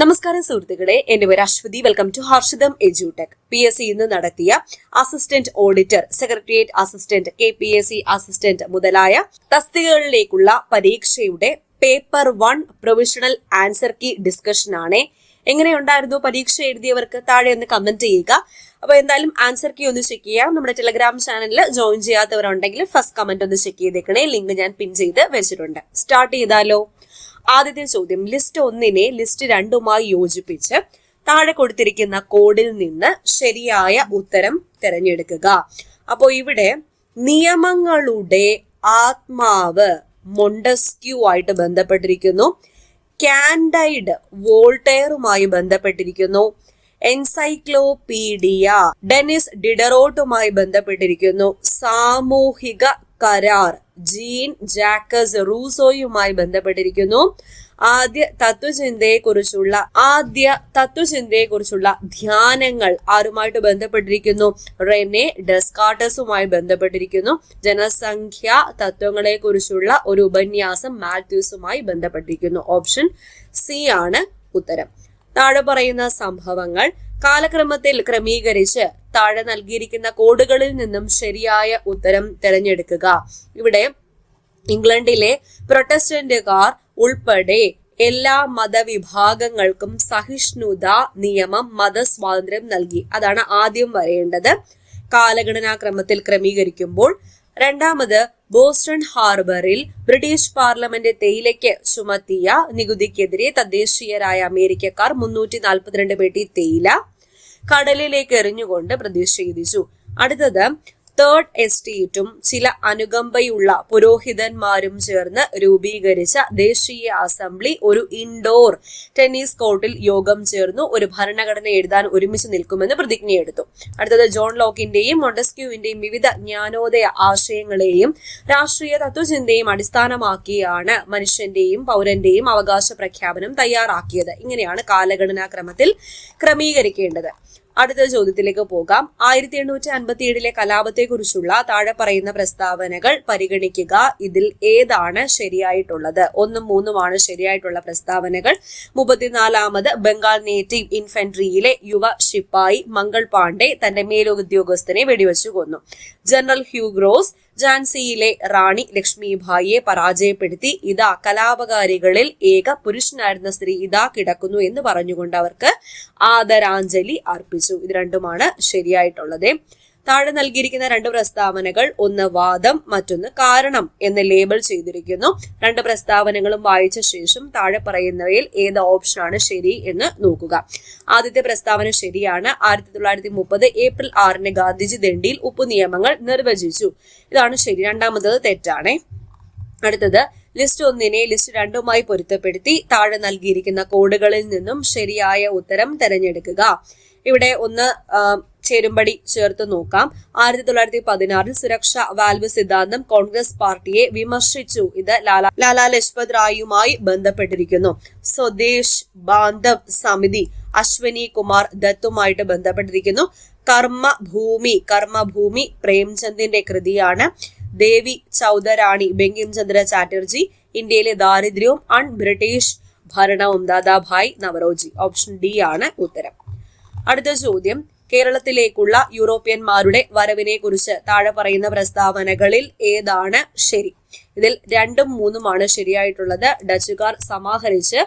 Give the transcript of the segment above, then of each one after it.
നമസ്കാരം സുഹൃത്തുക്കളെ, എന്റെ പേര് Ashwathy. Welcome to Harshitham edutech. PSC ഇന്ന് നടത്തിയ assistant auditor, secretariat assistant, KPSC assistant മുതലായ തസ്തികകളിലേക്കുള്ള പരീക്ഷയുടെ paper 1 provisional answer key discussion ആണ്. എങ്ങനെയുണ്ടായിരുന്നു പരീക്ഷ എഴുതിയവർക്ക്? താഴെ ഒന്ന് കമന്റ് ചെയ്യുക. അപ്പൊ എന്തായാലും ആൻസർ കീ ഒന്ന് ചെക്ക് ചെയ്യാം. നമ്മുടെ ടെലഗ്രാം ചാനലിൽ ജോയിൻ ചെയ്യാത്തവരുണ്ടെങ്കിൽ ഫസ്റ്റ് കമന്റ് ഒന്ന് ചെക്ക് ചെയ്തേക്കണേ. ലിങ്ക് ഞാൻ പിൻ ചെയ്ത് വെച്ചിട്ടുണ്ട്. സ്റ്റാർട്ട് ചെയ്താലോ? ആദ്യത്തെ ചോദ്യം, ലിസ്റ്റ് 1നെ ലിസ്റ്റ് 2മായി യോജിപ്പിച്ച് താഴെ കൊടുത്തിരിക്കുന്ന കോഡിൽ നിന്ന് ശരിയായ ഉത്തരം തിരഞ്ഞെടുക്കുക. അപ്പോ ഇവിടെ നിയമങ്ങളുടെ ആത്മാവ് മൊണ്ടസ്ക്യൂ ആയിട്ട് ബന്ധപ്പെട്ടിരിക്കുന്നു, കാൻഡൈഡ് വോൾട്ടയറുമായി ബന്ധപ്പെട്ടിരിക്കുന്നു, എൻസൈക്ലോപീഡിയ ഡെനിസ് ഡിഡറോട്ടുമായി ബന്ധപ്പെട്ടിരിക്കുന്നു, സാമൂഹിക കരാർ ജീൻ ജാക്കസ് റൂസോയുമായി ബന്ധപ്പെട്ടിരിക്കുന്നു, ആദ്യ തത്വചിന്തയെക്കുറിച്ചുള്ള ധ്യാനങ്ങൾ ആരുമായിട്ട് ബന്ധപ്പെട്ടിരിക്കുന്നു? റെനെ ഡെസ്കാർട്ടസുമായി ബന്ധപ്പെട്ടിരിക്കുന്നു, ജനസംഖ്യാ തത്വങ്ങളെ കുറിച്ചുള്ള ഒരു ഉപന്യാസം മാത്യൂസുമായി ബന്ധപ്പെട്ടിരിക്കുന്നു. ഓപ്ഷൻ സി ആണ് ഉത്തരം. താഴെ പറയുന്ന സംഭവങ്ങൾ കാലക്രമത്തിൽ ക്രമീകരിച്ച് താഴെ നൽകിയിരിക്കുന്ന കോഡുകളിൽ നിന്നും ശരിയായ ഉത്തരം തിരഞ്ഞെടുക്കുക. ഇവിടെ ഇംഗ്ലണ്ടിലെ പ്രൊട്ടസ്റ്റന്റുകാർ ഉൾപ്പെടെ എല്ലാ മതവിഭാഗങ്ങൾക്കും സഹിഷ്ണുതാ നിയമം മതസ്വാതന്ത്ര്യം നൽകി. അതാണ് ആദ്യം വരേണ്ടത് കാലഗണനാക്രമത്തിൽ ക്രമീകരിക്കുമ്പോൾ. രണ്ടാമത്, ബോസ്റ്റൺ ഹാർബറിൽ ബ്രിട്ടീഷ് പാർലമെന്റ് തേയിലയ്ക്ക് ചുമത്തിയ നികുതിക്കെതിരെ തദ്ദേശീയരായ അമേരിക്കക്കാർ 342 പെട്ടി തേയില കടലിലേക്ക് എറിഞ്ഞുകൊണ്ട് പ്രതിഷേധിച്ചു. അടുത്തത്, തേർഡ് എസ്റ്റേറ്റും ചില അനുകമ്പയുള്ള പുരോഹിതന്മാരും ചേർന്ന് രൂപീകരിച്ച ദേശീയ അസംബ്ലി ഒരു ഇൻഡോർ ടെന്നീസ് കോർട്ടിൽ യോഗം ചേർന്നു ഒരു ഭരണഘടന എഴുതാൻ ഒരുമിച്ച് നിൽക്കുമെന്ന് പ്രതിജ്ഞയെടുത്തു. അടുത്തത്, ജോൺ ലോക്കിന്റെയും മൊണ്ടസ്ക്യൂവിന്റെയും വിവിധ ജ്ഞാനോദയ ആശയങ്ങളെയും രാഷ്ട്രീയ തത്വചിന്തയും അടിസ്ഥാനമാക്കിയാണ് മനുഷ്യന്റെയും പൗരന്റെയും അവകാശ പ്രഖ്യാപനം തയ്യാറാക്കിയത്. ഇങ്ങനെയാണ് കാലഗണനാക്രമത്തിൽ ക്രമീകരിക്കേണ്ടത്. അടുത്ത ചോദ്യത്തിലേക്ക് പോകാം. 1857 കലാപത്തെ കുറിച്ചുള്ള താഴെ പറയുന്ന പ്രസ്താവനകൾ പരിഗണിക്കുക. ഇതിൽ ഏതാണ് ശരിയായിട്ടുള്ളത്? 1ഉം 3ഉമാണ് ശരിയായിട്ടുള്ള പ്രസ്താവനകൾ. 34ാമത്, ബംഗാൾ നേറ്റീവ് ഇൻഫൻട്രിയിലെ യുവ ശിപ്പായി മംഗൾ പാണ്ഡെ തന്റെ മേലുദ്യോഗസ്ഥനെ വെടിവെച്ചു കൊന്നു. ജനറൽ ഹ്യൂഗ്രോസ് ഝാൻസിയിലെ റാണി ലക്ഷ്മിഭായിയെ പരാജയപ്പെടുത്തി ഇതാ കലാപകാരികളിൽ ഏക പുരുഷനായിരുന്ന സ്ത്രീ ഇതാ കിടക്കുന്നു എന്ന് പറഞ്ഞുകൊണ്ട് അവർക്ക് ആദരാഞ്ജലി അർപ്പിച്ചു. ഇത് രണ്ടുമാണ് ശരിയായിട്ടുള്ളത്. താഴെ നൽകിയിരിക്കുന്ന 2 പ്രസ്താവനകൾ, ഒന്ന് വാദം മറ്റൊന്ന് കാരണം എന്ന് ലേബൽ ചെയ്തിരിക്കുന്നു. 2 പ്രസ്താവനകളും വായിച്ച ശേഷം താഴെ പറയുന്നവയിൽ ഏത് ഓപ്ഷനാണ് ശരി എന്ന് നോക്കുക. ആദ്യത്തെ പ്രസ്താവന ശരിയാണ്. 1930 ഏപ്രിൽ 6 ഗാന്ധിജി ദണ്ഡിയിൽ ഉപ്പു നിയമങ്ങൾ നിർവചിച്ചു. ഇതാണ് ശരി. രണ്ടാമത്തത് തെറ്റാണ്. അടുത്തത്, ലിസ്റ്റ് 1നെ ലിസ്റ്റ് 2മായി പൊരുത്തപ്പെടുത്തി താഴെ നൽകിയിരിക്കുന്ന കോഡുകളിൽ നിന്നും ശരിയായ ഉത്തരം തിരഞ്ഞെടുക്കുക. ഇവിടെ ഒന്ന് ചേരുംപടി ചേർത്ത് നോക്കാം. 1916 സുരക്ഷാ വാൽവ് സിദ്ധാന്തം കോൺഗ്രസ് പാർട്ടിയെ വിമർശിച്ചു. ഇത് ലാലാ ലജ്പത് റായുമായി ബന്ധപ്പെട്ടിരിക്കുന്നു. സ്വദേശ് ബാന്ധവ് സമിതി അശ്വനി കുമാർ ദത്തുമായിട്ട് ബന്ധപ്പെട്ടിരിക്കുന്നു. കർമ്മഭൂമി പ്രേംചന്ദിന്റെ കൃതിയാണ്. ദേവി ചൗധരാണി ബങ്കിം ചന്ദ്ര ചാറ്റർജി ഇന്ത്യയിലെ ദാരിദ്ര്യവും ബ്രിട്ടീഷ് ഭരണവും ദാദാഭായ് നവറോജി. ഓപ്ഷൻ ഡി ആണ് ഉത്തരം. അടുത്ത ചോദ്യം, കേരളത്തിലേക്കുള്ള യൂറോപ്യന്മാരുടെ വരവിനെ കുറിച്ച് താഴെ പറയുന്ന പ്രസ്താവനകളിൽ ഏതാണ് ശരി? ഇതിൽ 2ഉം 3ഉമാണ് ശരിയായിട്ടുള്ളത്. ഡച്ചുകാർ സമാഹരിച്ച്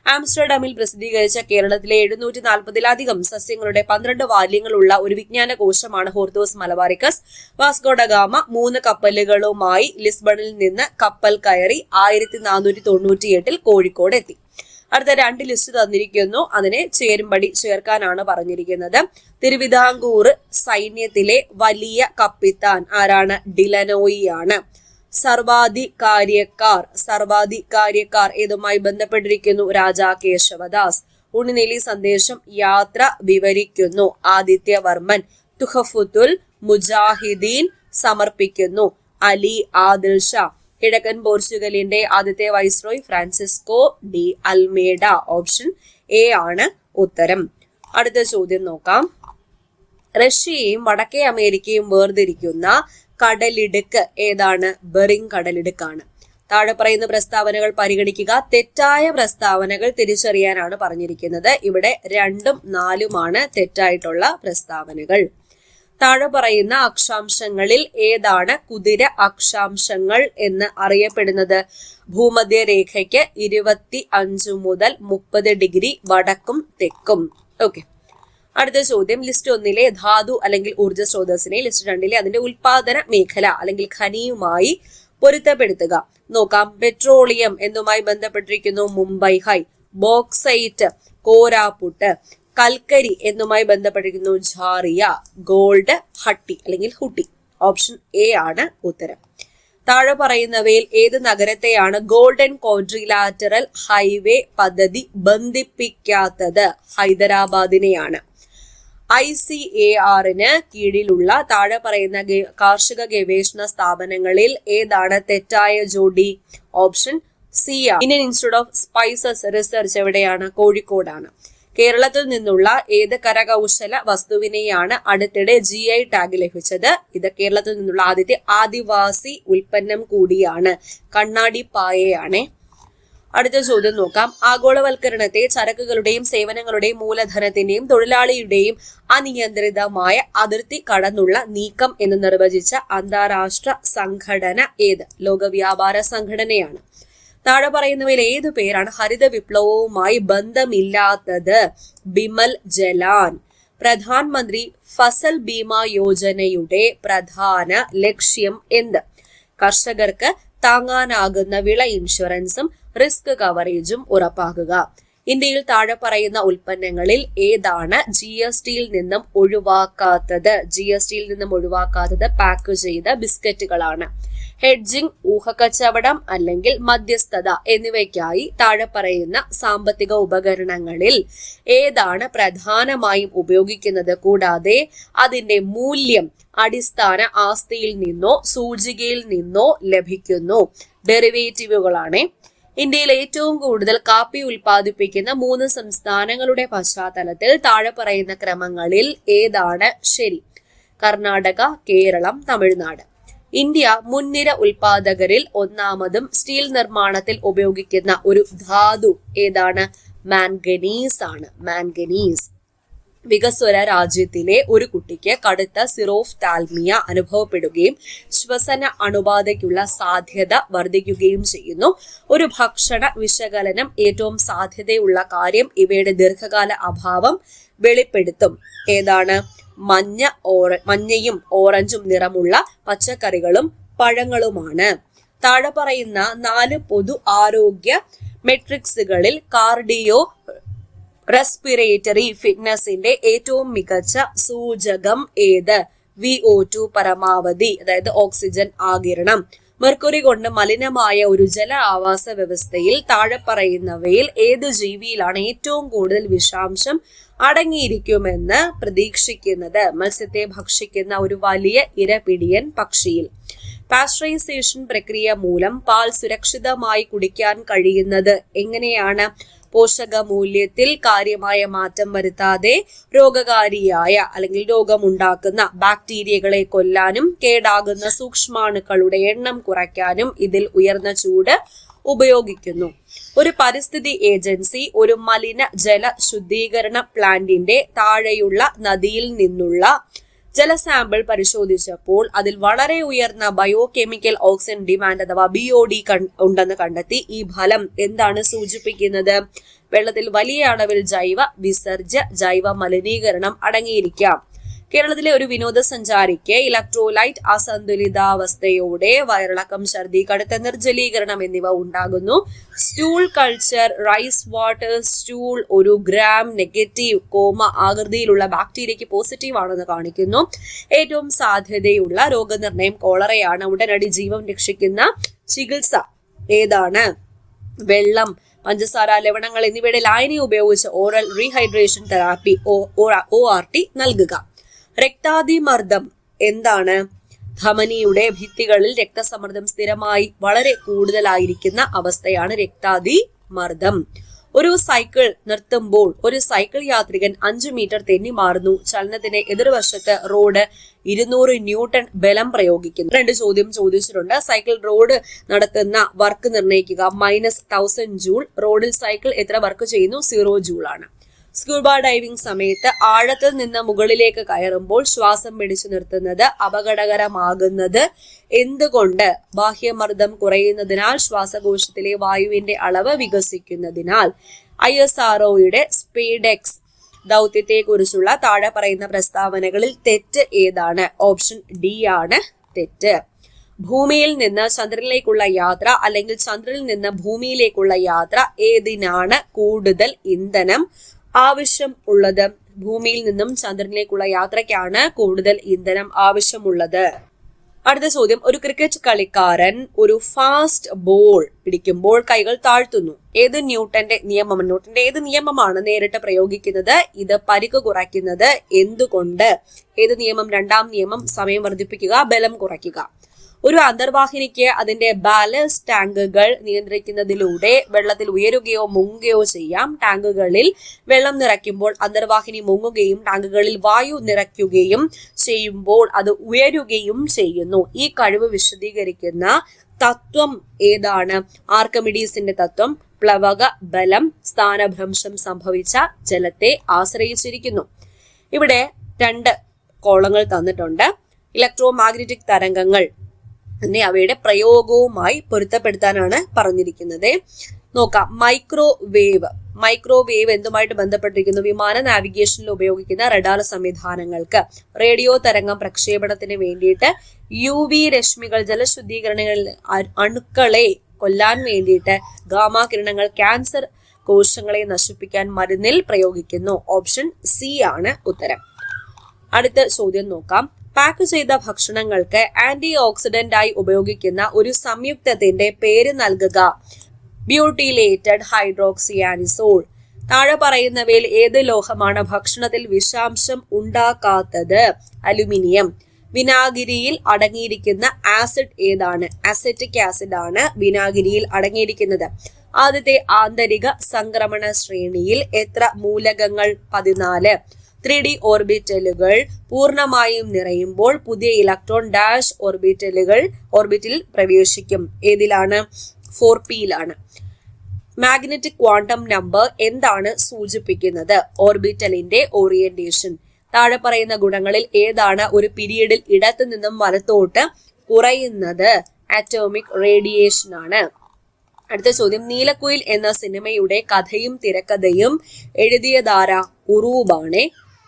ആംസ്റ്റർഡാമിൽ പ്രസിദ്ധീകരിച്ച കേരളത്തിലെ 740-ലധികം സസ്യങ്ങളുടെ 12 വാല്യങ്ങളുള്ള ഒരു വിജ്ഞാന കോശമാണ് ഹോർത്തൂസ് മലബാറിക്കസ്. വാസ്കോഡഗാമ 3 കപ്പലുകളുമായി ലിസ്ബണിൽ നിന്ന് കപ്പൽ കയറി 1498 കോഴിക്കോട് എത്തി. അടുത്ത 2 ലിസ്റ്റ് തന്നിരിക്കുന്നു. അതിനെ ചേരുംപടി ചേർക്കാനാണ് പറഞ്ഞിരിക്കുന്നത്. തിരുവിതാംകൂർ സൈന്യത്തിലെ വലിയ കപ്പിത്താൻ ആരാണ്? ഡിലനോയി ആണ്. സർവാധികാര്യക്കാർ ഏതുമായി ബന്ധപ്പെട്ടിരിക്കുന്നു? രാജാ കേശവദാസ്. ഉണ്ണിനെല്ലി സന്ദേശം യാത്ര വിവരിക്കുന്നു. ആദിത്യവർമ്മൻ. തുഹഫുത്തുൽ മുജാഹിദീൻ സമർപ്പിക്കുന്നു. അലി ആദിൽ ഷാ. കിഴക്കൻ പോർച്ചുഗലിന്റെ ആദ്യത്തെ viceroy Francisco de Almeida. Option A ആണ് ഉത്തരം. അടുത്ത ചോദ്യം നോക്കാം. റഷ്യയും വടക്കേ അമേരിക്കയും വേർതിരിക്കുന്ന കടലിടുക്ക് ഏതാണ്? ബെറിംഗ് കടലിടുക്കാണ്. താഴെ പറയുന്ന പ്രസ്താവനകൾ പരിഗണിക്കുക. തെറ്റായ പ്രസ്താവനകൾ തിരിച്ചറിയാനാണ് പറഞ്ഞിരിക്കുന്നത്. ഇവിടെ 2ഉം 4ഉമാണ് തെറ്റായിട്ടുള്ള പ്രസ്താവനകൾ. താഴെ പറയുന്ന അക്ഷാംശങ്ങളിൽ ഏതാണ് കുതിര അക്ഷാംശങ്ങൾ എന്ന് അറിയപ്പെടുന്നത്? ഭൂമധ്യരേഖയ്ക്ക് 25 മുതൽ 30 ഡിഗ്രി വടക്കും തെക്കും. ഓക്കെ, അടുത്ത ചോദ്യം. ലിസ്റ്റ് 1 ധാതു അല്ലെങ്കിൽ ഊർജ്ജ സ്രോതസ്സിനെ ലിസ്റ്റ് 2 അതിന്റെ ഉൽപാദന മേഖല അല്ലെങ്കിൽ ഖനിയുമായി പൊരുത്തപ്പെടുത്തുക. നോക്കാം. പെട്രോളിയം എന്തുമായി ബന്ധപ്പെട്ടിരിക്കുന്നു? മുംബൈ ഹൈ. ബോക്സൈറ്റ് കോരാപുട്ട്. കൽക്കരി എന്നുമായി ബന്ധപ്പെട്ടിരിക്കുന്നു? ഝാറിയ. ഗോൾഡ് ഹട്ടി അല്ലെങ്കിൽ ഹുട്ടി. ഓപ്ഷൻ എ ആണ് ഉത്തരം. താഴെ പറയുന്നവയിൽ ഏത് നഗരത്തെയാണ് ഗോൾഡൻ ക്വാഡ്രിലാറ്ററൽ ഹൈവേ പദ്ധതി ബന്ധിപ്പിക്കാത്തത്? ഹൈദരാബാദിനെയാണ്. ICAR-ന് കീഴിലുള്ള താഴെ പറയുന്ന കാർഷിക ഗവേഷണ സ്ഥാപനങ്ങളിൽ ഏതാണ് തെറ്റായ ജോഡി? ഓപ്ഷൻ സി ആണ്. Indian institute of spices research എവിടെയാണ്? കോഴിക്കോടാണ്. കേരളത്തിൽ നിന്നുള്ള ഏത് കരകൗശല വസ്തുവിനെയാണ് അടുത്തിടെ GI ടാഗ് ലഭിച്ചത്? ഇത് കേരളത്തിൽ നിന്നുള്ള ആദ്യത്തെ ആദിവാസി ഉൽപ്പന്നം കൂടിയാണ്. കണ്ണാടി പായയാണ്. അടുത്ത ചോദ്യം നോക്കാം. ആഗോളവൽക്കരണത്തെ ചരക്കുകളുടെയും സേവനങ്ങളുടെയും മൂലധനത്തിന്റെയും തൊഴിലാളിയുടെയും അനിയന്ത്രിതമായ അതിർത്തി കടന്നുള്ള നീക്കം എന്ന് നിർവചിച്ച അന്താരാഷ്ട്ര സംഘടന ഏത്? ലോക വ്യാപാര സംഘടനയാണ്. താഴെ പറയുന്നവയിൽ ഏതു പേരാണ് ഹരിത വിപ്ലവവുമായി ബന്ധമില്ലാത്തത്? ബിമൽ ജലാൻ. പ്രധാനമന്ത്രി ഫസൽ ബീമ യോജനയുടെ പ്രധാന ലക്ഷ്യം എന്ത്? കർഷകർക്ക് താങ്ങാനാകുന്ന വിള ഇൻഷുറൻസും റിസ്ക് കവറേജും ഉറപ്പാക്കുക. ഇന്ത്യയിൽ താഴെ പറയുന്ന ഉൽപ്പന്നങ്ങളിൽ ഏതാണ് GST-യിൽ നിന്നും ഒഴിവാക്കാത്തത്? GST-യിൽ നിന്നും ഒഴിവാക്കാത്തത് പാക്ക് ചെയ്ത ബിസ്ക്കറ്റുകളാണ്. ഹെഡ്ജിംഗ്, ഊഹക്കച്ചവടം അല്ലെങ്കിൽ മധ്യസ്ഥത എന്നിവയ്ക്കായി താഴെ പറയുന്ന സാമ്പത്തിക ഉപകരണങ്ങളിൽ ഏതാണ് പ്രധാനമായും ഉപയോഗിക്കുന്നത്? കൂടാതെ അതിന്റെ മൂല്യം അടിസ്ഥാന ആസ്തിയിൽ നിന്നോ സൂചികയിൽ നിന്നോ ലഭിക്കുന്നു. ഡെറിവേറ്റീവുകളാണ്. ഇന്ത്യയിൽ ഏറ്റവും കൂടുതൽ കാപ്പി ഉൽപ്പാദിപ്പിക്കുന്ന 3 സംസ്ഥാനങ്ങളുടെ പശ്ചാത്തലത്തിൽ താഴെ പറയുന്ന ക്രമങ്ങളിൽ ഏതാണ് ശരി? കർണാടക, കേരളം, തമിഴ്നാട്. ഇന്ത്യ മുൻനിര ഉൽപാദകരിൽ ഒന്നാമതും സ്റ്റീൽ നിർമ്മാണത്തിൽ ഉപയോഗിക്കുന്ന ഒരു ധാതു ഏതാണ്? മാംഗനീസ് ആണ്. മാംഗനീസ്. വികസ്വര രാജ്യത്തിലെ ഒരു കുട്ടിക്ക് കടുത്ത സിറോഫ്താൽമിയ അനുഭവപ്പെടുകയും ശ്വസന അണുബാധയ്ക്കുള്ള സാധ്യത വർദ്ധിക്കുകയും ചെയ്യുന്നു. ഒരു ഭക്ഷണ വിശകലനം ഏറ്റവും സാധ്യതയുള്ള കാര്യം ഇവയുടെ ദീർഘകാല അഭാവം വെളിപ്പെടുത്തും. ഏതാണ്? മഞ്ഞയും ഓറഞ്ചും നിറമുള്ള പച്ചക്കറികളും പഴങ്ങളുമാണ്. താഴെ പറയുന്ന 4 പൊതു ആരോഗ്യ മെട്രിക്സുകളിൽ കാർഡിയോ റെസ്പിറേറ്ററി ഫിറ്റ്നസിന്റെ ഏറ്റവും മികച്ച സൂചകം ഏത്? VO2 പരമാവധി, അതായത് ഓക്സിജൻ ആഗിരണം. മെർക്കുറി കൊണ്ട് മലിനമായ ഒരു ജല ആവാസ വ്യവസ്ഥയിൽ താഴെ പറയുന്നവയിൽ ഏത് ജീവിയിലാണ് ഏറ്റവും കൂടുതൽ വിഷാംശം അടങ്ങിയിരിക്കുമെന്ന് പ്രതീക്ഷിക്കുന്നത്? മത്സ്യത്തെ ഭക്ഷിക്കുന്ന ഒരു വലിയ ഇരപിടിയൻ പക്ഷിയിൽ. പാസ്ചറൈസേഷൻ പ്രക്രിയ മൂലം പാൽ സുരക്ഷിതമായി കുടിക്കാൻ കഴിയുന്നത് എങ്ങനെയാണ്? പോഷകമൂല്യത്തിൽ കാര്യമായ മാറ്റം വരുത്താതെ രോഗകാരിയായ അല്ലെങ്കിൽ രോഗമുണ്ടാക്കുന്ന ബാക്ടീരിയകളെ കൊല്ലാനും കേടാകുന്ന സൂക്ഷ്മാണുക്കളുടെ എണ്ണം കുറയ്ക്കാനും ഇതിൽ ഉയർന്ന ചൂട് ഉപയോഗിക്കുന്നു. ഒരു പരിസ്ഥിതി ഏജൻസി ഒരു മലിന ജല ശുദ്ധീകരണ പ്ലാന്റിന്റെ താഴെയുള്ള നദിയിൽ നിന്നുള്ള ജലസാമ്പിൾ പരിശോധിച്ചപ്പോൾ അതിൽ വളരെ ഉയർന്ന ബയോകെമിക്കൽ ഓക്സിജൻ ഡിമാൻഡ് അഥവാ BOD ഉണ്ടെന്ന് കണ്ടെത്തി. ഈ ഫലം എന്താണ് സൂചിപ്പിക്കുന്നത്? വെള്ളത്തിൽ വലിയ അളവിൽ ജൈവ വിസർജ്യ ജൈവ മലിനീകരണം അടങ്ങിയിരിക്കാം. കേരളത്തിലെ ഒരു വിനോദസഞ്ചാരിക്ക് ഇലക്ട്രോലൈറ്റ് അസന്തുലിതാവസ്ഥയോടെ വയറിളക്കം, ഛർദി, കടുത്ത നിർജ്ജലീകരണം എന്നിവ ഉണ്ടാകുന്നു. Stool culture rice water stool ഒരു ഗ്രാം നെഗറ്റീവ് ആകൃതിയിലുള്ള ബാക്ടീരിയയ്ക്ക് പോസിറ്റീവ് ആണെന്ന് കാണിക്കുന്നു. ഏറ്റവും സാധ്യതയുള്ള രോഗനിർണയം കോളറയാണ്. ഉടനടി ജീവൻ രക്ഷിക്കുന്ന ചികിത്സ ഏതാണ്? വെള്ളം, പഞ്ചസാര, ലവണങ്ങൾ എന്നിവയുടെ ലായനി ഉപയോഗിച്ച് ഓറൽ റീഹൈഡ്രേഷൻ തെറാപ്പി ORT നൽകുക. രക്താതിമർദ്ദം എന്താണ്? ധമനിയുടെ ഭിത്തികളിൽ രക്തസമ്മർദ്ദം സ്ഥിരമായി വളരെ കൂടുതലായിരിക്കുന്ന അവസ്ഥയാണ് രക്താതിമർദ്ദം. ഒരു സൈക്കിൾ നിർത്തുമ്പോൾ ഒരു സൈക്കിൾ യാത്രികൻ 5 മീറ്റർ തെന്നി മാറുന്നു. ചലനത്തിന്റെ എതിർവശത്ത് റോഡ് 200 ന്യൂട്ടൺ ബലം പ്രയോഗിക്കുന്നു. 2 ചോദ്യം ചോദിച്ചിട്ടുണ്ട്. സൈക്കിൾ റോഡ് നടത്തുന്ന വർക്ക് നിർണ്ണയിക്കുക. -1000 ജൂൾ. റോഡിൽ സൈക്കിൾ എത്ര വർക്ക് ചെയ്യുന്നു? 0 ജൂൾ ആണ്. സ്കൂബ ഡൈവിംഗ് സമയത്ത് ആഴത്തിൽ നിന്ന് മുകളിലേക്ക് കയറുമ്പോൾ ശ്വാസം പിടിച്ചു നിർത്തുന്നത് അപകടകരമാകുന്നത് എന്തുകൊണ്ട്? ബാഹ്യമർദ്ദം കുറയുന്നതിനാൽ, ശ്വാസകോശത്തിലെ വായുവിന്റെ അളവ് വികസിക്കുന്നതിനാൽ. ISROയുടെ സ്പേഡെക്സ് ദൗത്യത്തെക്കുറിച്ചുള്ള താഴെ പറയുന്ന പ്രസ്താവനകളിൽ തെറ്റ് ഏതാണ്? ഓപ്ഷൻ ഡി ആണ് തെറ്റ്. ഭൂമിയിൽ നിന്ന് ചന്ദ്രനിലേക്കുള്ള യാത്ര അല്ലെങ്കിൽ ചന്ദ്രനിൽ നിന്ന് ഭൂമിയിലേക്കുള്ള യാത്ര ഏതിനാണ് കൂടുതൽ ഇന്ധനം ആവശ്യം ഉള്ളത്? ഭൂമിയിൽ നിന്നും ചന്ദ്രനിലേക്കുള്ള യാത്രയ്ക്കാണ് കൂടുതൽ ഇന്ധനം ആവശ്യമുള്ളത്. അടുത്ത ചോദ്യം, ഒരു ക്രിക്കറ്റ് കളിക്കാരൻ ഒരു ഫാസ്റ്റ് ബോൾ പിടിക്കുമ്പോൾ കൈകൾ താഴ്ത്തുന്നു. ഏത് ന്യൂട്ടന്റെ നിയമമാണ് നേരിട്ട് പ്രയോഗിക്കുന്നത്? ഇത് പരിക്ക് കുറയ്ക്കുന്നത് എന്തുകൊണ്ട്? ഏത് നിയമം? 2ാം നിയമം. സമയം വർദ്ധിപ്പിക്കുക, ബലം കുറയ്ക്കുക. ഒരു അന്തർവാഹിനിക്ക് അതിന്റെ ബാലസ്റ്റ് ടാങ്കുകൾ നിയന്ത്രിക്കുന്നതിലൂടെ വെള്ളത്തിൽ ഉയരുകയോ മുങ്ങുകയോ ചെയ്യാം. ടാങ്കുകളിൽ വെള്ളം നിറയ്ക്കുമ്പോൾ അന്തർവാഹിനി മുങ്ങുകയും ടാങ്കുകളിൽ വായു നിറയ്ക്കുകയും ചെയ്യുമ്പോൾ അത് ഉയരുകയും ചെയ്യുന്നു. ഈ കഴിവ് വിശദീകരിക്കുന്ന തത്വം ഏതാണ്? ആർക്കിമിഡീസിന്റെ തത്വം. പ്ലവക ബലം സ്ഥാനഭ്രംശം സംഭവിച്ച ജലത്തെ ആശ്രയിച്ചിരിക്കുന്നു. ഇവിടെ 2 കോളങ്ങൾ തന്നിട്ടുണ്ട്. ഇലക്ട്രോ മാഗ്നറ്റിക് തരംഗങ്ങൾ അവയുടെ പ്രയോഗവുമായി പൊരുത്തപ്പെടുത്താനാണ് പറഞ്ഞിരിക്കുന്നത്. നോക്കാം. മൈക്രോവേവ് എന്തുമായിട്ട് ബന്ധപ്പെട്ടിരിക്കുന്നു? വിമാന നാവിഗേഷനിൽ ഉപയോഗിക്കുന്ന റഡാർ സംവിധാനങ്ങൾക്ക്. റേഡിയോ തരംഗം പ്രക്ഷേപണത്തിന് വേണ്ടിയിട്ട്. UV രശ്മികൾ ജലശുദ്ധീകരണങ്ങളിൽ അണുക്കളെ കൊല്ലാൻ വേണ്ടിയിട്ട്. ഗാമാ കിരണങ്ങൾ ക്യാൻസർ കോശങ്ങളെ നശിപ്പിക്കാൻ മരുന്നിൽ പ്രയോഗിക്കുന്നു. ഓപ്ഷൻ സി ആണ് ഉത്തരം. അടുത്ത ചോദ്യം നോക്കാം. പാക്ക് ചെയ്ത ഭക്ഷണങ്ങൾക്ക് ആന്റി ഓക്സിഡന്റ് ആയി ഉപയോഗിക്കുന്ന ഒരു സംയുക്തത്തിന്റെ പേര് നൽകുക. ബ്യൂട്ടിലേറ്റഡ് ഹൈഡ്രോക്സിയാനിസോൾ. താഴെ പറയുന്നവയിൽ ഏത് ലോഹമാണ് ഭക്ഷണത്തിൽ വിഷാംശം ഉണ്ടാക്കാത്തത്? അലുമിനിയം. വിനാഗിരിയിൽ അടങ്ങിയിരിക്കുന്ന ആസിഡ് ഏതാണ്? അസറ്റിക് ആസിഡ് ആണ് വിനാഗിരിയിൽ അടങ്ങിയിരിക്കുന്നത്. ആദ്യത്തെ ആന്തരിക സംക്രമണ ശ്രേണിയിൽ എത്ര മൂലകങ്ങൾ? 14. 3D ഓർബിറ്റലുകൾ പൂർണ്ണമായും നിറയുമ്പോൾ പുതിയ ഇലക്ട്രോൺ ഡാഷ് ഓർബിറ്റിൽ പ്രവേശിക്കും. ഏതിലാണ്? 4p-യിലാണ്. മാഗ്നറ്റിക് ക്വാണ്ടം നമ്പർ എന്താണ് സൂചിപ്പിക്കുന്നത്? ഓർബിറ്റലിന്റെ ഓറിയന്റേഷൻ. താഴെ പറയുന്ന ഗുണങ്ങളിൽ ഏതാണ് ഒരു പീരീഡിൽ ഇടത്തു നിന്നും വലത്തോട്ട് കുറയുന്നത്? അറ്റോമിക് റേഡിയേഷൻ ആണ്. അടുത്ത ചോദ്യം, നീലക്കുയിൽ എന്ന സിനിമയുടെ കഥയും തിരക്കഥയും എഴുതിയതാരാ? ഉറൂബാണ്.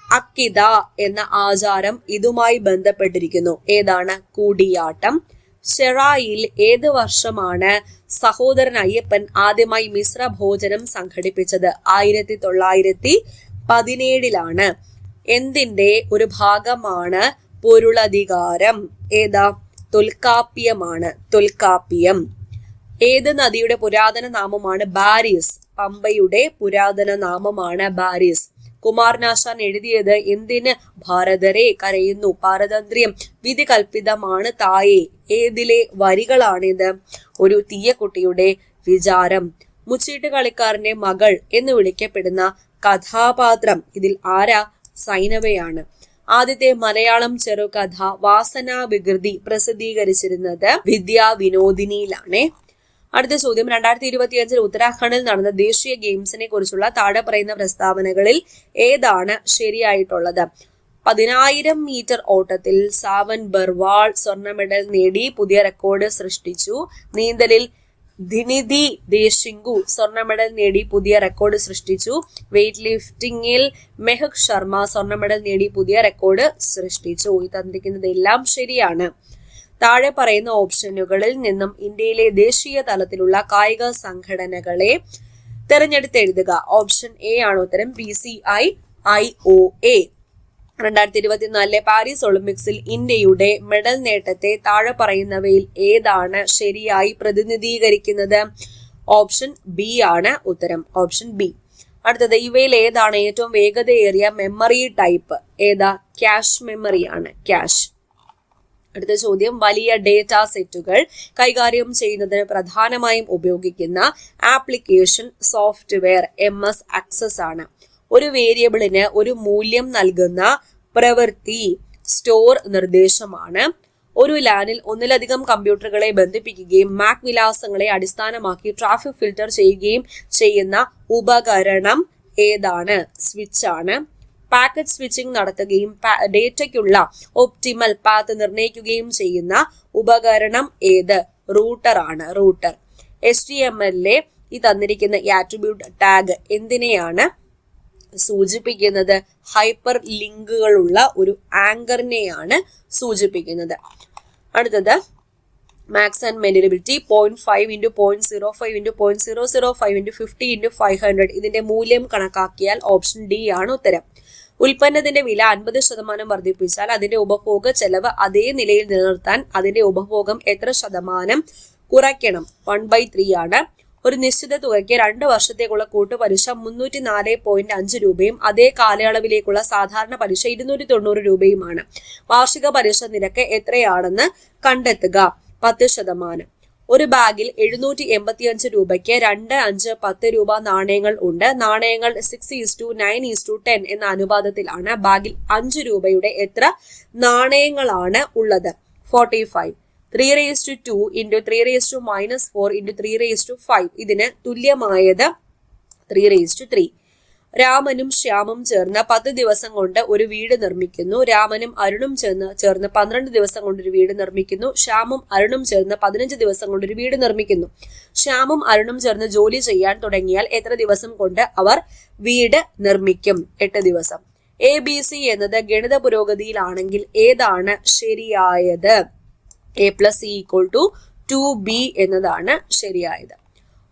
അക്കിദ എന്ന ആചാരം ഇതുമായി ബന്ധപ്പെട്ടിരിക്കുന്നു. ഏതാണ്? കൂടിയാട്ടം. ഷെറായിൽ ഏത് വർഷമാണ് സഹോദരൻ അയ്യപ്പൻ ആദ്യമായി മിശ്ര ഭോജനം സംഘടിപ്പിച്ചത്? 1917-ലാണ്. എന്തിന്റെ ഒരു ഭാഗമാണ് പൊരുളധികാരം? ഏതാ? തൊൽക്കാപ്യമാണ്. തൊൽക്കാപ്യം. ഏത് നദിയുടെ പുരാതന നാമമാണ് ബാരിസ്? പമ്പയുടെ പുരാതന നാമമാണ് ബാരിസ്. കുമാരനാശാൻ എഴുതിയത് എന്തിന്? ഭാരതരെ കരയുന്നു. പാരതന്ത്ര്യം വിധി കൽപ്പിതമാണ് തായേ. ഏതിലെ വരികളാണിത്? ഒരു തീയക്കുട്ടിയുടെ വിചാരം. മുച്ചീട്ട് കളിക്കാരന്റെ മകൾ എന്ന് വിളിക്കപ്പെടുന്ന കഥാപാത്രം ഇതിൽ ആരാ? സൈനവയാണ്. ആദ്യത്തെ മലയാളം ചെറുകഥ വാസനാ വികൃതി പ്രസിദ്ധീകരിച്ചിരുന്നത് വിദ്യാവിനോദിനിയിലാണ്. അടുത്ത ചോദ്യം, 2025 ഉത്തരാഖണ്ഡിൽ നടന്ന ദേശീയ ഗെയിംസിനെ കുറിച്ചുള്ള താഴെ പറയുന്ന പ്രസ്താവനകളിൽ ഏതാണ് ശരിയായിട്ടുള്ളത്? 10,000 മീറ്റർ ഓട്ടത്തിൽ സാവൻ ബർവാൾ സ്വർണ്ണ മെഡൽ നേടി പുതിയ റെക്കോർഡ് സൃഷ്ടിച്ചു. നീന്തലിൽ ധിനിധി ദേശിംഗു സ്വർണ്ണ മെഡൽ നേടി പുതിയ റെക്കോർഡ് സൃഷ്ടിച്ചു. വെയ്റ്റ് ലിഫ്റ്റിംഗിൽ മെഹക് ശർമ്മ സ്വർണ്ണ മെഡൽ നേടി പുതിയ റെക്കോർഡ് സൃഷ്ടിച്ചു. ഈ തന്നിരിക്കുന്നതെല്ലാം ശരിയാണ്. താഴെ പറയുന്ന ഓപ്ഷനുകളിൽ നിന്നും ഇന്ത്യയിലെ ദേശീയ തലത്തിലുള്ള കായിക സംഘടനകളെ തെരഞ്ഞെടുത്തെഴുതുക. ഓപ്ഷൻ എ ആണ് ഉത്തരം. BCI IOA. 2024 പാരീസ് ഒളിമ്പിക്സിൽ ഇന്ത്യയുടെ മെഡൽ നേട്ടത്തെ താഴെ പറയുന്നവയിൽ ഏതാണ് ശരിയായി പ്രതിനിധീകരിക്കുന്നത്? ഓപ്ഷൻ ബി ആണ് ഉത്തരം. Option B. അടുത്തത്, ഇവയിൽ ഏതാണ് ഏറ്റവും വേഗതയേറിയ മെമ്മറി ടൈപ്പ്? ഏതാ? ക്യാഷ് മെമ്മറി ആണ്. ക്യാഷ്. അടുത്ത ചോദ്യം, വലിയ ഡേറ്റ സെറ്റുകൾ കൈകാര്യം ചെയ്യുന്നതിന് പ്രധാനമായും ഉപയോഗിക്കുന്ന ആപ്ലിക്കേഷൻ സോഫ്റ്റ്വെയർ MS ആക്സസ് ആണ്. ഒരു വേരിയബിളിന് ഒരു മൂല്യം നൽകുന്ന പ്രവൃത്തി സ്റ്റോർ നിർദ്ദേശമാണ്. ഒരു ലാനിൽ ഒന്നിലധികം കമ്പ്യൂട്ടറുകളെ ബന്ധിപ്പിക്കുകയും മാക് വിലാസങ്ങളെ അടിസ്ഥാനമാക്കി ട്രാഫിക് ഫിൽട്ടർ ചെയ്യുകയും ചെയ്യുന്ന ഉപകരണം ഏതാണ്? സ്വിച്ച് ആണ്. പാക്കറ്റ് സ്വിച്ചിങ് നടത്തുകയും ഡേറ്റയ്ക്കുള്ള ഒപ്റ്റിമൽ പാത്ത് നിർണ്ണയിക്കുകയും ചെയ്യുന്ന ഉപകരണം ഏത്? റൂട്ടർ ആണ്. റൂട്ടർ. HTML ഈ തന്നിരിക്കുന്ന ഈ ആട്രിബ്യൂട്ട് ടാഗ് എന്തിനെയാണ് സൂചിപ്പിക്കുന്നത്? ഹൈപ്പർ ലിങ്കുകളുള്ള ഒരു ആങ്കറിനെയാണ് സൂചിപ്പിക്കുന്നത്. അടുത്തത്, മാക്സ് ആൻഡ് മെന്റലബിലിറ്റി 0.5 × 0.05 × 0.005 × 50 × 500 ഇതിന്റെ മൂല്യം കണക്കാക്കിയാൽ ഓപ്ഷൻ ഡി ആണ് ഉത്തരം. ഉൽപ്പന്നത്തിന്റെ വില 50% വർദ്ധിപ്പിച്ചാൽ അതിന്റെ ഉപഭോഗ ചെലവ് അതേ നിലയിൽ നിലനിർത്താൻ അതിന്റെ ഉപഭോഗം എത്ര ശതമാനം കുറയ്ക്കണം? 1/3 ആണ്. ഒരു നിശ്ചിത തുകയ്ക്ക് 2 വർഷത്തേക്കുള്ള കൂട്ടുപലിശ 304.5 രൂപയും അതേ കാലയളവിലേക്കുള്ള സാധാരണ പലിശ 290 രൂപയുമാണ്. വാർഷിക പലിശ നിരക്ക് എത്രയാണെന്ന് കണ്ടെത്തുക. 10%. ഒരു ബാഗിൽ 785 രൂപയ്ക്ക് 2, 5, 10 രൂപ നാണയങ്ങൾ ഉണ്ട്. നാണയങ്ങൾ 6:9:10 എന്ന അനുപാതത്തിലാണ്. ബാഗിൽ 5 രൂപയുടെ എത്ര നാണയങ്ങളാണ് ഉള്ളത്? 45. 3:2 × 3⁻⁴ × 3:5 ഇതിന് തുല്യമായത് 3:3. രാമനും ശ്യാമും ചേർന്ന് 10 ദിവസം കൊണ്ട് ഒരു വീട് നിർമ്മിക്കുന്നു. രാമനും അരുണും ചേർന്ന് 12 ദിവസം കൊണ്ട് ഒരു വീട് നിർമ്മിക്കുന്നു. ശ്യാമും അരുണും ചേർന്ന് 15 ദിവസം കൊണ്ട് ഒരു വീട് നിർമ്മിക്കുന്നു. ശ്യാമും അരുണും ചേർന്ന് ജോലി ചെയ്യാൻ തുടങ്ങിയാൽ എത്ര ദിവസം കൊണ്ട് അവർ വീട് നിർമ്മിക്കും? 8 ദിവസം. ABC എന്നത് ഗണിത പുരോഗതിയിലാണെങ്കിൽ ഏതാണ് ശരിയായത്? A+C = 2B എന്നതാണ് ശരിയായത്.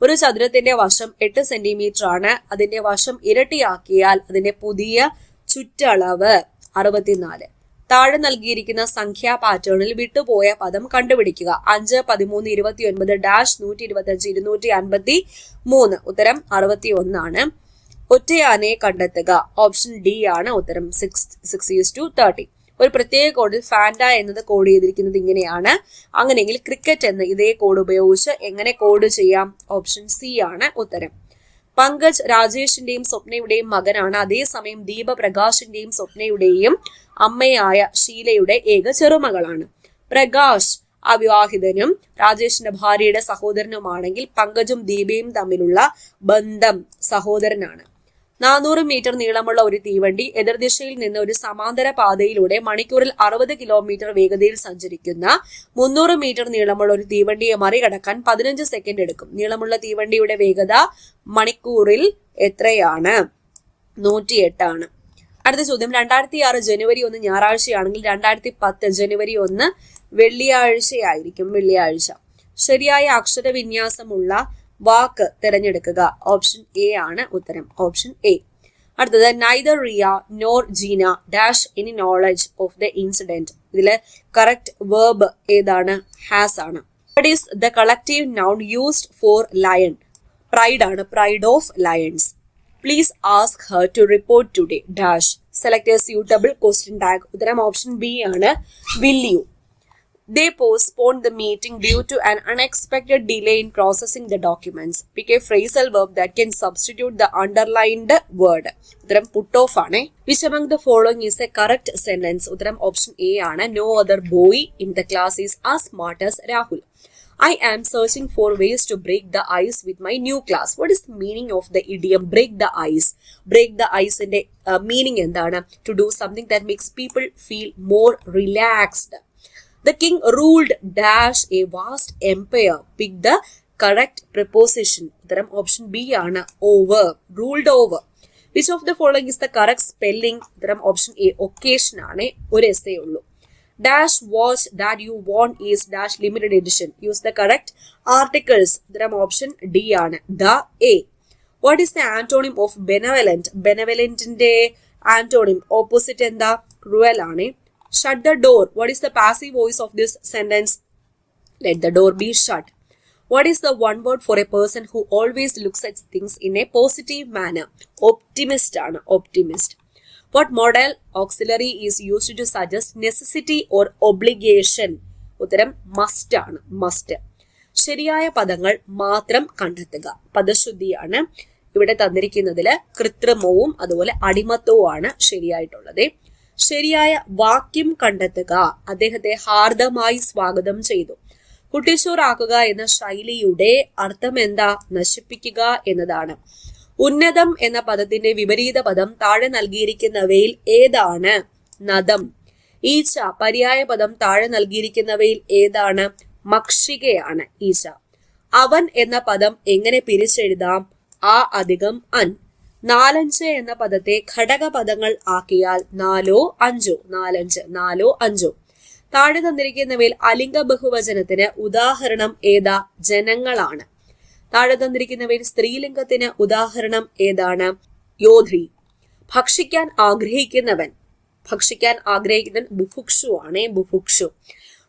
ഒരു ചതുരത്തിന്റെ വശം 8 സെന്റിമീറ്റർ ആണ്. അതിന്റെ വശം ഇരട്ടിയാക്കിയാൽ അതിന്റെ പുതിയ ചുറ്റളവ് 64. താഴെ നൽകിയിരിക്കുന്ന സംഖ്യാ പാറ്റേണിൽ വിട്ടുപോയ പദം കണ്ടുപിടിക്കുക. 5, 13, 29 -125 253. ഉത്തരം 61 ആണ്. ഒറ്റയാനയെ കണ്ടെത്തുക. ഓപ്ഷൻ ഡി ആണ് ഉത്തരം. 6:30. ഒരു പ്രത്യേക കോഡിൽ ഫാൻഡ എന്നത് കോഡ് ചെയ്തിരിക്കുന്നത് ഇങ്ങനെയാണ്. അങ്ങനെയെങ്കിൽ ക്രിക്കറ്റ് എന്ന് ഇതേ കോഡ് ഉപയോഗിച്ച് എങ്ങനെ കോഡ് ചെയ്യാം? ഓപ്ഷൻ സി ആണ് ഉത്തരം. പങ്കജ് രാജേഷിന്റെയും സ്വപ്നയുടെയും മകനാണ്. അതേസമയം ദീപ പ്രകാശിന്റെയും സ്വപ്നയുടെയും അമ്മയായ ഷീലയുടെ ഏക ചെറുമകളാണ്. പ്രകാശ് അവിവാഹിതനും രാജേഷിന്റെ ഭാര്യയുടെ സഹോദരനുമാണെങ്കിൽ പങ്കജും ദീപയും തമ്മിലുള്ള ബന്ധം സഹോദരനാണ്. 400 മീറ്റർ നീളമുള്ള ഒരു തീവണ്ടി എതിർദിശയിൽ നിന്ന് ഒരു സമാന്തര പാതയിലൂടെ മണിക്കൂറിൽ 60 കിലോമീറ്റർ വേഗതയിൽ സഞ്ചരിക്കുന്ന 300 മീറ്റർ നീളമുള്ള ഒരു തീവണ്ടിയെ മറികടക്കാൻ 15 സെക്കൻഡ് എടുക്കും. നീളമുള്ള തീവണ്ടിയുടെ വേഗത മണിക്കൂറിൽ എത്രയാണ്? 108 ആണ്. അടുത്ത ചോദ്യം, 2006 ജനുവരി 1 ഞായറാഴ്ചയാണെങ്കിൽ 2010 ജനുവരി 1 വെള്ളിയാഴ്ചയായിരിക്കും. വെള്ളിയാഴ്ച. ശരിയായ അക്ഷരവിന്യാസമുള്ള വാക്ക് തിരഞ്ഞെടുക്കുക. ഓപ്ഷൻ എ ആണ് ഉത്തരം. Option A. അടുത്തത്, neither Riya nor Jeena dash any knowledge of the incident ഇതില് കറക്റ്റ് വേർബ് ഏതാണ്? ഹാസ് ആണ്. What is the collective noun used for lion? Pride ആണ്. Pride of lions. Please ask her to report today dash. Select a suitable question tag. ഉത്തരം option B ആണ്. Will you. They postponed the meeting due to an unexpected delay in processing the documents. Pick a phrasal verb that can substitute the underlined word. Uttaram put off aane. Which among the following is a correct sentence? Uttaram option A aane. No other boy in the class is as smart as Rahul. I am searching for ways to break the ice with my new class. What is the meaning of the idiom break the ice? Break the ice inde meaning endana? To do something that makes people feel more relaxed. The king ruled dash a vast empire. Pick the correct preposition. Uttaram option B aanu. Over. Ruled over. Which of the following is the correct spelling? Uttaram option A. Occasion aanu. Oru essay ullu. Dash watch that you want is dash limited edition. Use the correct articles. Uttaram option D aanu. The A. What is the antonym of benevolent? Benevolent inde antonym opposite enda cruel aanu. Shut the door. What is the passive voice of this sentence? Let the door be shut. What is the one word for a person who always looks at things in a positive manner? Optimist ആണ്. Optimist. What modal auxiliary is used to suggest necessity or obligation? ഉത്തരം must ആണ്, must. ശരിയായ പദങ്ങൾ മാത്രം കണ്ടെത്തുക. പദശുദ്ധിയാണ് ഇവിടെ തന്നിരിക്കുന്നതില് കൃത്രിമവും അതുപോലെ അടിമത്വവുമാണ് ശരിയായിട്ടുള്ളത്. ശരിയായ വാക്യം കണ്ടെത്തുക. അദ്ദേഹത്തെ ഹാർദമായി സ്വാഗതം ചെയ്തു. കുട്ടിച്ചോറാക്കുക എന്ന ശൈലിയുടെ അർത്ഥം എന്താ? നശിപ്പിക്കുക എന്നതാണ്. ഉന്നതം എന്ന പദത്തിന്റെ വിപരീത പദം താഴെ നൽകിയിരിക്കുന്നവയിൽ ഏതാണ്? നദം. ഈച്ച പര്യായ പദം താഴെ നൽകിയിരിക്കുന്നവയിൽ ഏതാണ്? മക്ഷികയാണ് ഈച്ച. അവൻ എന്ന പദം എങ്ങനെ പിരിച്ചെഴുതാം? ആ അധികം അൻ. 4-5 എന്ന പദത്തെ ഘടകപദങ്ങൾ ആക്കിയാൽ 4-5. 4-5. താഴെ തന്നിരിക്കുന്നവയിൽ അലിംഗ ബഹുവചനത്തിന് ഉദാഹരണം ഏതാ? ജനങ്ങളാണ്. താഴെ തന്നിരിക്കുന്നവയിൽ സ്ത്രീലിംഗത്തിന് ഉദാഹരണം ഏതാണ്? യോധി. ഭക്ഷിക്കാൻ ആഗ്രഹിക്കുന്നവൻ ബുഭുക്ഷു ആണ്, ബുഭുക്ഷു.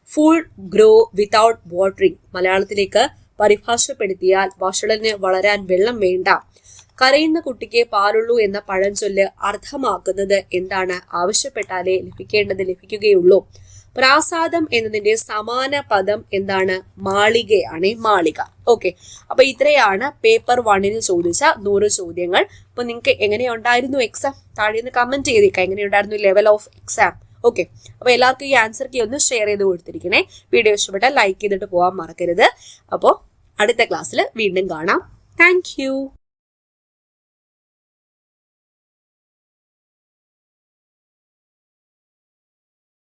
ഫുൾ ഗ്രോ വിതൗട്ട് വാട്ടറിംഗ് മലയാളത്തിലേക്ക് പരിഭാഷപ്പെടുത്തിയാൽ വഷളന് വളരാൻ വെള്ളം വേണ്ട. കരയുന്ന കുട്ടിക്ക് പാലുള്ളൂ എന്ന പഴഞ്ചൊല്ല് അർത്ഥമാക്കുന്നത് എന്താണ്? ആവശ്യപ്പെട്ടാലേ ലഭിക്കേണ്ടത് ലഭിക്കുകയുള്ളൂ. പ്രാസാദം എന്നതിന്റെ സമാന പദം എന്താണ്? മാളികയാണ്, മാളിക. ഓക്കെ, അപ്പൊ ഇത്രയാണ് പേപ്പർ 1 ചോദിച്ച 100 ചോദ്യങ്ങൾ. അപ്പൊ നിങ്ങൾക്ക് എങ്ങനെയുണ്ടായിരുന്നു എക്സാം? താഴെ നിന്ന് കമന്റ് ചെയ്തേക്കാം എങ്ങനെയുണ്ടായിരുന്നു ലെവൽ ഓഫ് എക്സാം. ഓക്കെ, അപ്പൊ എല്ലാവർക്കും ഈ ആൻസർ കീ ഒന്ന് ഷെയർ ചെയ്ത് കൊടുത്തിരിക്കണേ. വീഡിയോ ഇഷ്ടപ്പെട്ടാൽ ലൈക്ക് ചെയ്തിട്ട് പോകാൻ മറക്കരുത്. അപ്പോൾ അടുത്ത ക്ലാസ്സിൽ വീണ്ടും കാണാം. Thank you.